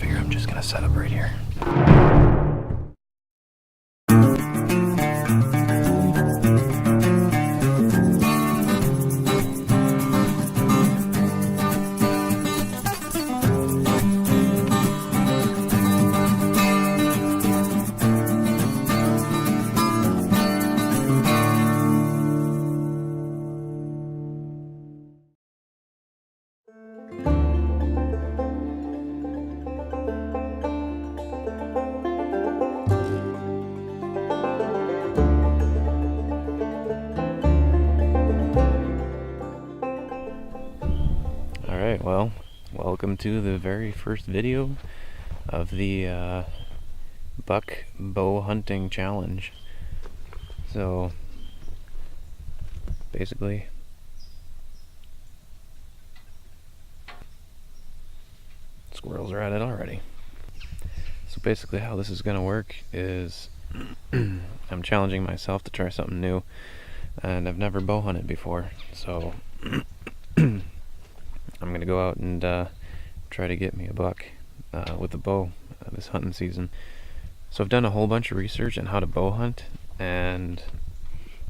figure I'm just gonna set up right here. Alright, well, welcome to the very first video of the buck bow hunting challenge. So, basically, squirrels are at it already. So basically how this is going to work is I'm challenging myself to try something new, and I've never bow hunted before, so I'm going to go out and try to get me a buck with a bow this hunting season. So I've done a whole bunch of research on how to bow hunt, and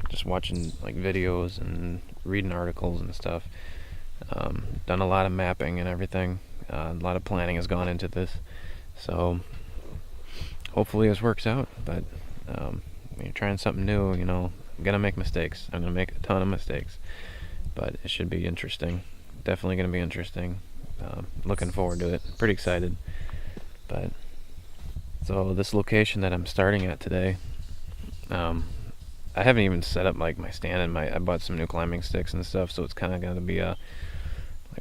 just watching like videos and reading articles and stuff. Done a lot of mapping and everything. A lot of planning has gone into this. So hopefully this works out, but when you're trying something new, you know, I'm going to make mistakes. I'm going to make a ton of mistakes, but it should be interesting. Definitely going to be interesting. Looking forward to it. Pretty excited. But so this location that I'm starting at today, I haven't even set up like my stand and I bought some new climbing sticks and stuff, so it's kind of going to be like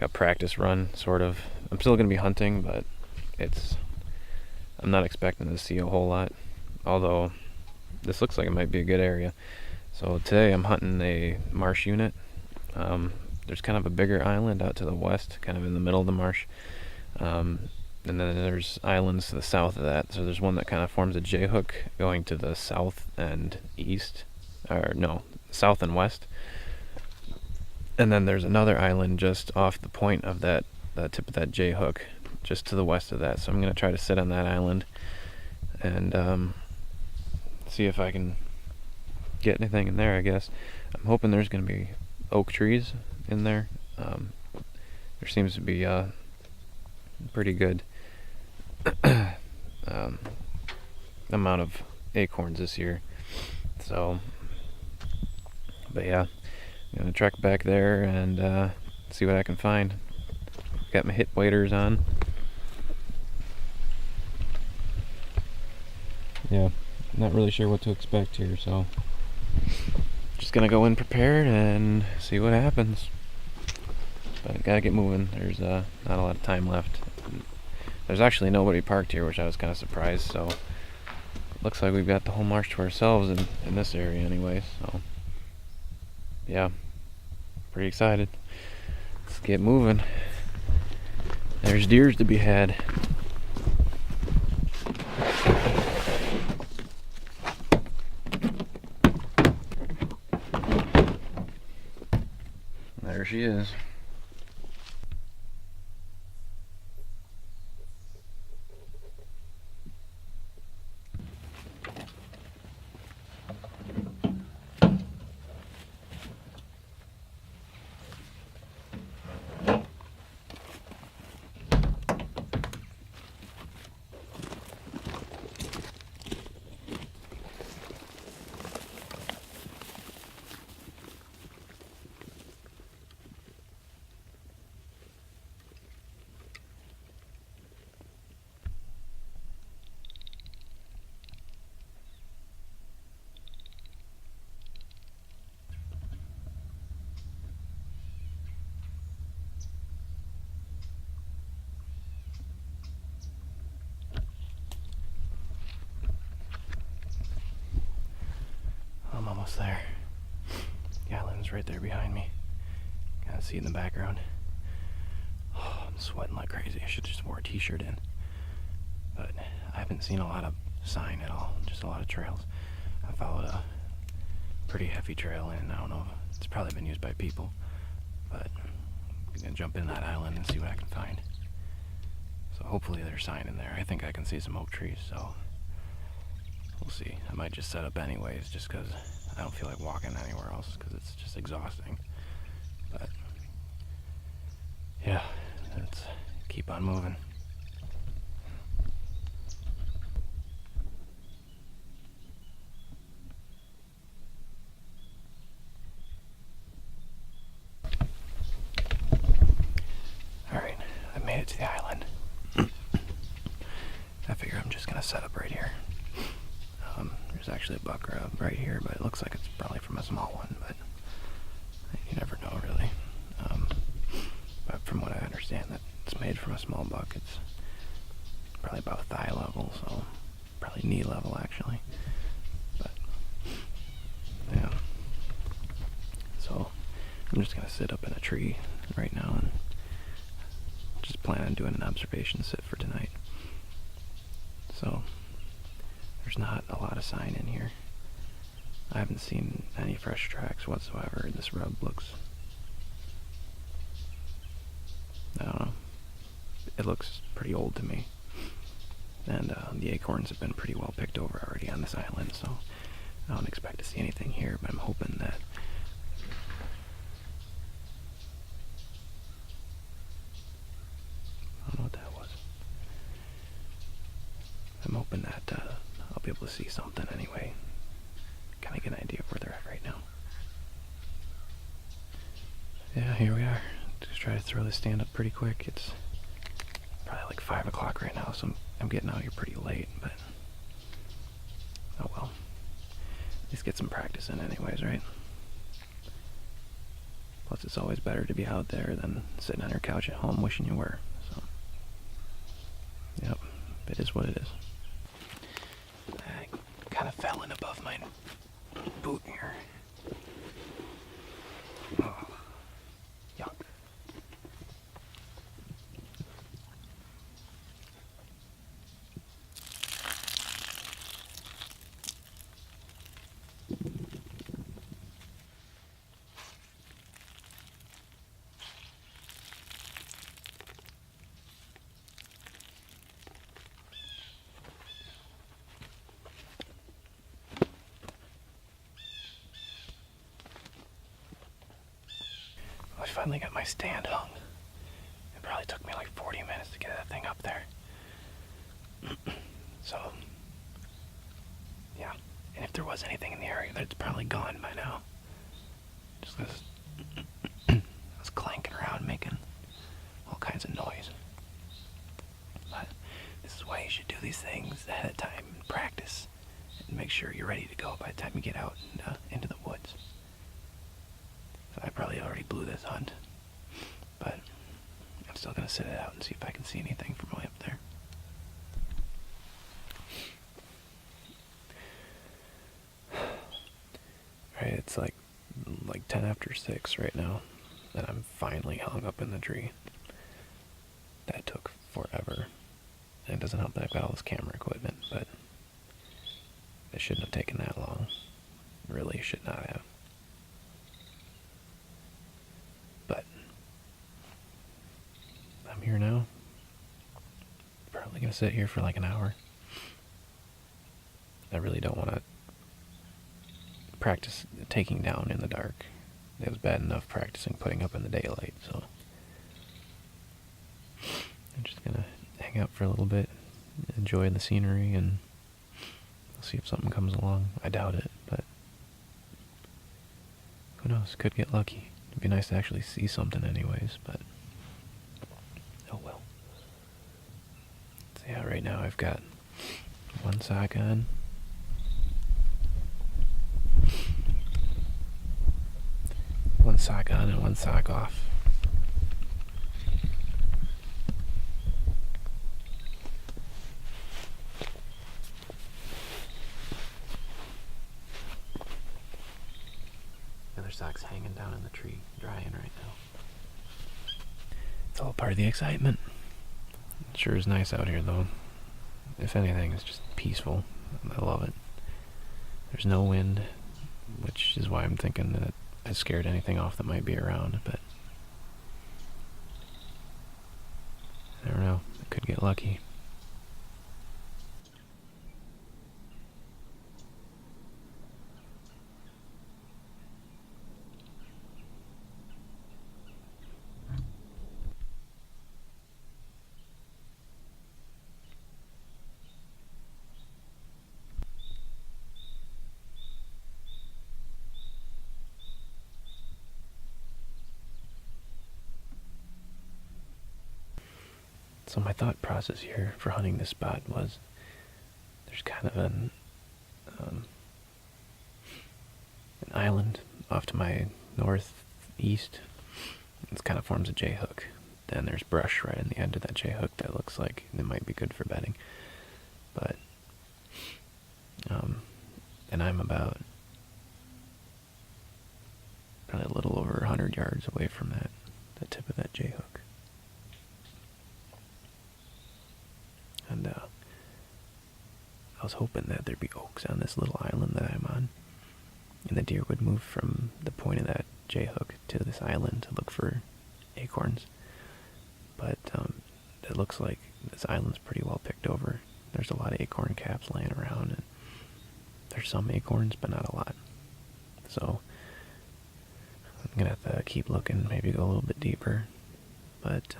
a practice run, sort of. I'm still going to be hunting, but I'm not expecting to see a whole lot, although this looks like it might be a good area. So today I'm hunting a marsh unit. There's kind of a bigger island out to the west, kind of in the middle of the marsh, and then there's islands to the south of that. So there's one that kind of forms a J-hook going to the south and east, or no, south and west, and then there's another island just off the point of that tip of that J-hook, just to the west of that. So I'm going to try to sit on that island and see if I can get anything in there, I guess. I'm hoping there's going to be oak trees in there. There seems to be pretty good amount of acorns this year. So, but yeah, I'm going to trek back there and see what I can find. Got my hip waders on. Yeah, not really sure what to expect here, so just gonna go in prepared and see what happens. But gotta get moving. There's not a lot of time left. There's actually nobody parked here, which I was kind of surprised, so looks like we've got the whole marsh to ourselves in this area anyway, so yeah, pretty excited. Let's get moving. There's deers to be had. There she is. I'm almost there. The island's right there behind me. Kind of see in the background. Oh, I'm sweating like crazy. I should just wore a t-shirt in. But I haven't seen a lot of sign at all. Just a lot of trails. I followed a pretty heavy trail in. I don't know. It's probably been used by people. But I'm gonna jump in that island and see what I can find. So hopefully there's sign in there. I think I can see some oak trees, so we'll see. I might just set up anyways, just because I don't feel like walking anywhere else, because it's just exhausting. But yeah, let's keep on moving. Alright, I made it to the island. I figure I'm just gonna set up right here. There's actually a buck right here, but it looks like it's probably from a small one, but you never know really. But from what I understand, that it's made from a small buck. It's probably about thigh level, so probably knee level actually. But yeah, so I'm just gonna sit up in a tree right now and just plan on doing an observation sit for tonight. So there's not a lot of sign in here. I haven't seen any fresh tracks whatsoever. This rub looks, I don't know, it looks pretty old to me. And the acorns have been pretty well picked over already on this island, so I don't expect to see anything here, but I'm hoping that I don't know what that was. I'm hoping that I'll be able to see something anyway. Kind of get an idea of where they're at right now. Yeah, here we are. Just try to throw this stand up pretty quick. It's probably like 5 o'clock right now, so I'm getting out here pretty late, but oh well. At least get some practice in anyways, right? Plus it's always better to be out there than sitting on your couch at home wishing you were. So, yep, it is what it is. I kind of fell in above my boot here. Oh, yuck. I finally got my stand hung. It probably took me like 40 minutes to get that thing up there. So, yeah. And if there was anything in the area, that's probably gone by now. Just because I was clanking around making all kinds of noise. But this is why you should do these things ahead of time and practice. And make sure you're ready to go by the time you get out and, into the woods. So I probably already blew this hunt, but I'm still going to sit it out and see if I can see anything from way up there. Alright, it's like 10 after 6 right now, and I'm finally hung up in the tree. That took forever. And it doesn't help that I've got all this camera equipment, but it shouldn't have taken that long. It really should not have. But I'm here now. Probably gonna sit here for like an hour. I really don't want to practice taking down in the dark. It was bad enough practicing putting up in the daylight, so I'm just gonna hang out for a little bit, enjoy the scenery, and we'll see if something comes along. I doubt it, but who knows? Could get lucky. It'd be nice to actually see something anyways, but oh well. So yeah, right now I've got one sock on. One sock on and one sock off. The other sock's hanging down in the tree, drying right now. It's all part of the excitement. It sure is nice out here though. If anything, it's just peaceful. I love it. There's no wind, which is why I'm thinking that I scared anything off that might be around, but I don't know. Could get lucky. So my thought process here for hunting this spot was there's kind of an island off to my northeast. It kind of forms a J-hook. Then there's brush right in the end of that J-hook that looks like it might be good for bedding. But, and I'm about probably a little over 100 yards away from the tip of that J-hook. And I was hoping that there'd be oaks on this little island that I'm on, and the deer would move from the point of that J-hook to this island to look for acorns. But it looks like this island's pretty well picked over. There's a lot of acorn caps laying around, and there's some acorns, but not a lot. So I'm gonna have to keep looking, maybe go a little bit deeper. But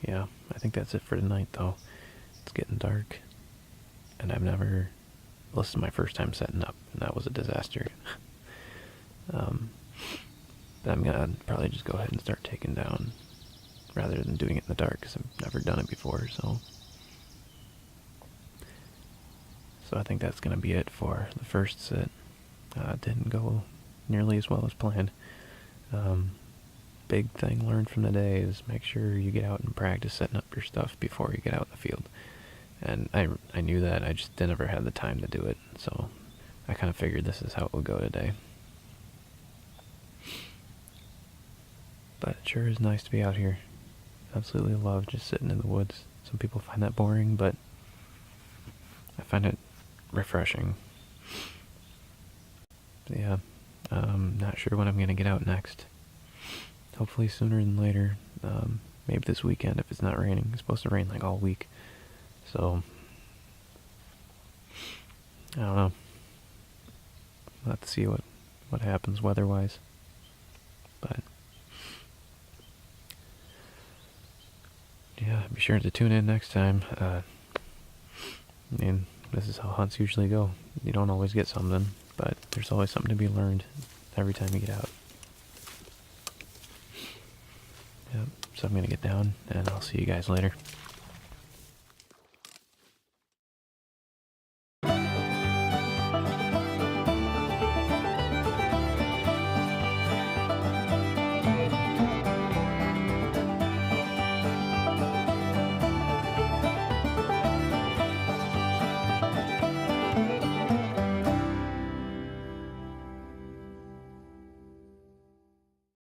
yeah, I think that's it for tonight, though. It's getting dark, and I've never... Well, this is my first time setting up, and that was a disaster. But I'm gonna probably just go ahead and start taking down, rather than doing it in the dark, because I've never done it before, so... So I think that's gonna be it for the first sit. Didn't go nearly as well as planned. Big thing learned from the day is make sure you get out and practice setting up your stuff before you get out in the field. And I knew that, I just never had the time to do it, so I kind of figured this is how it would go today. But it sure is nice to be out here. Absolutely love just sitting in the woods. Some people find that boring, but I find it refreshing. Yeah, not sure when I'm going to get out next. Hopefully sooner than later. Maybe this weekend if it's not raining. It's supposed to rain like all week. So, I don't know. We'll have to see what happens weather-wise. But, yeah, be sure to tune in next time. I mean, this is how hunts usually go. You don't always get something, but there's always something to be learned every time you get out. Yep, so I'm going to get down, and I'll see you guys later.